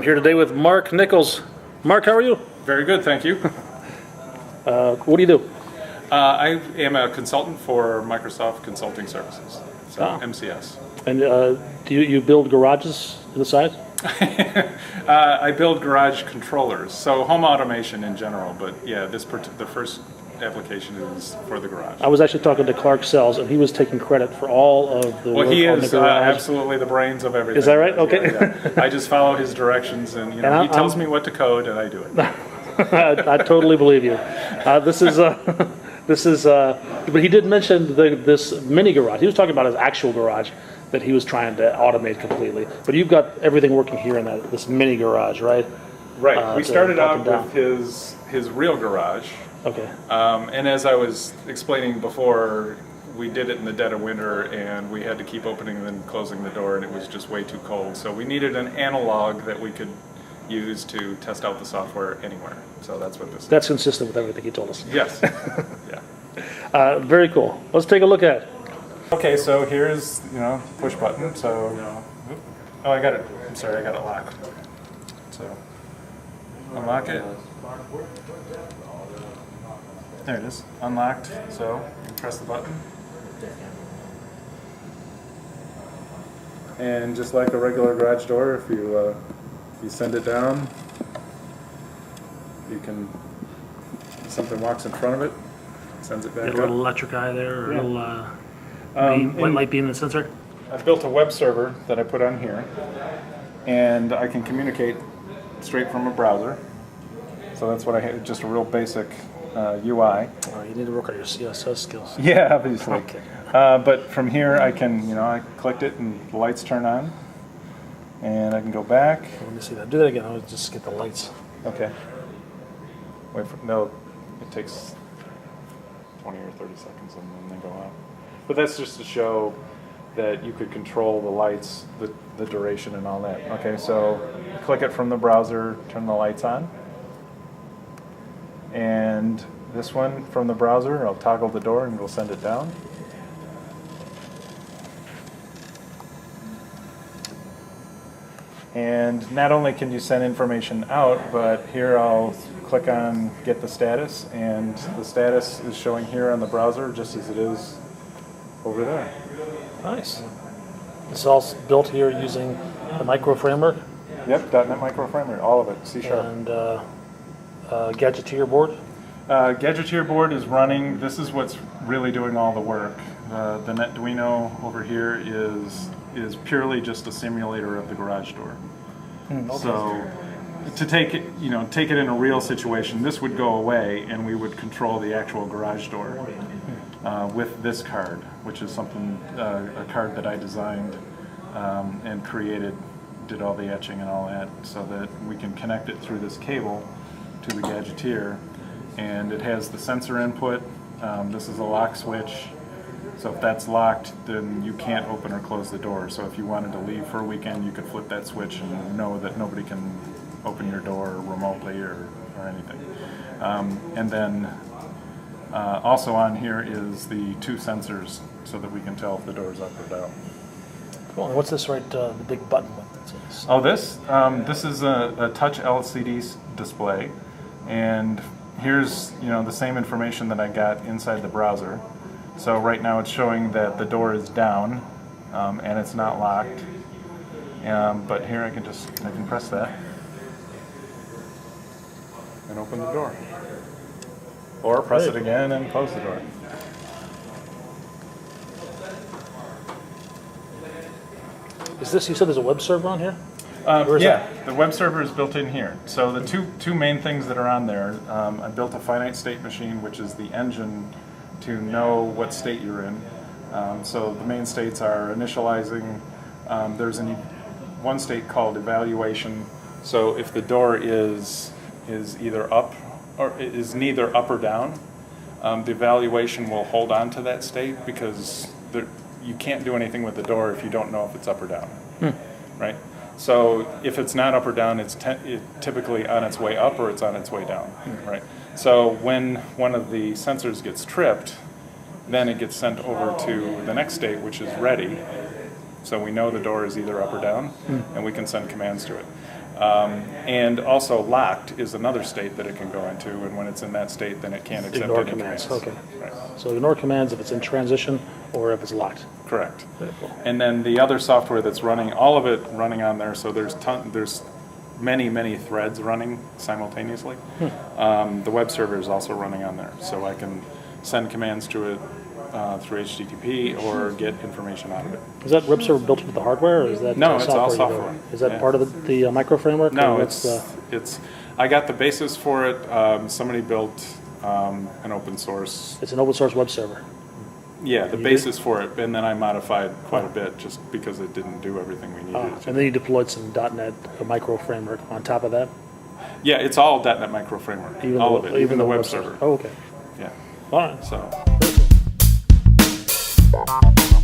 here today with Mark Nichols. Mark, how are you? Very good, thank you. What do you do? I am a consultant for Microsoft Consulting Services, so MCS. And do you build garages to the side? I build garage controllers, so home automation in general, but yeah, the first application is for the garage. I was actually talking to Clark Sells, and he was taking credit for all of the work Well, he on the is garage. absolutely the brains of everything. Is that right? Okay. Yeah. I just follow his directions, and he tells me what to code, and I do it. I totally believe you. This is, but he did mention this mini garage. He was talking about his actual garage that he was trying to automate completely. But you've got everything working here in this mini garage, right? Right. We started out with his real garage. Okay. And as I was explaining before, we did it in the dead of winter, and we had to keep opening and then closing the door, and it was just way too cold. So we needed an analog that we could use to test out the software anywhere. So that's what this is. That's consistent with everything he told us. Yes. Yeah. Very cool. Let's take a look at it. Okay, so here's, push button. So, oh, I got it. I'm sorry, I got it locked. So, unlock it. There it is, unlocked. So, you press the button. And just like a regular garage door, if you send it down, you can, something walks in front of it, sends it back Got a up. little electric eye there, or Yeah. a little white light beam in the sensor. I built a web server that I put on here, and I can communicate straight from a browser. So that's what I had, just a real basic UI. Oh, you need to work on your CSS skills. Yeah, obviously. Okay. But from here, I can, I clicked it and the lights turn on, and I can go back. Let me see that. Do that again. I'll just get the lights. Okay. No, it takes 20 or 30 seconds and then they go out. But that's just to show that you could control the lights, the duration and all that. Okay, so click it from the browser, turn the lights on. And this one from the browser, I'll toggle the door and it'll send it down. And not only can you send information out, but here I'll click on get the status, and the status is showing here on the browser just as it is over there. Nice. This is all built here using the micro framework. Yep, .NET Micro Framework, all of it, C#. And Gadgeteer board. Gadgeteer board is running. This is what's really doing all the work. The NetDuino over here is purely just a simulator of the garage door. Okay. So to take it in a real situation, this would go away, and we would control the actual garage door with this card, which is something a card that I designed and created, did all the etching and all that, so that we can connect it through this cable to the Gadgeteer, and it has the sensor input. This is a lock switch. So if that's locked, then you can't open or close the door. So if you wanted to leave for a weekend, you could flip that switch and know that nobody can open your door remotely or anything. And then also on here is the two sensors so that we can tell if the door is up or down. Cool. And what's this the big button with? Oh, this is a touch LCD display. And here's the same information that I got inside the browser. So right now it's showing that the door is down and it's not locked. But here I can press that and open the door. Or press it again and close the door. Is this, you said there's a web server on here? Yeah, the web server is built in here. So the two main things that are on there, I built a finite state machine, which is the engine to know what state you're in. So the main states are initializing. There's one state called evaluation. So if the door is either up or is neither up or down, the evaluation will hold on to that state, because you can't do anything with the door if you don't know if it's up or down, right? So if it's not up or down, it's typically on its way up or it's on its way down, right? So when one of the sensors gets tripped, then it gets sent over to the next state, which is ready. So we know the door is either up or down, and we can send commands to it. And also locked is another state that it can go into, and when it's in that state, then it can't accept Ignore any commands, commands. okay. Right. So ignore commands if it's in transition or if it's locked. Correct. Very cool. And then the other software that's running, all of it running on there, so there's many threads running simultaneously. The web server is also running on there, so I can send commands to it through HTTP or get information out of it. Is that web server built with the hardware, or is that No, it's all you built? software. Is that Yeah. part of the micro framework? No, or it's I got the basis for it. Somebody built an open source. it's an open source web server. Yeah, the You basis for it, and then I modified quite a bit just because it didn't do everything we needed it to. And then you deployed some .NET micro framework on top of that. Yeah, it's all .NET Micro Framework, all of it, even the web server. Oh, okay. Yeah, All right. so. Very cool.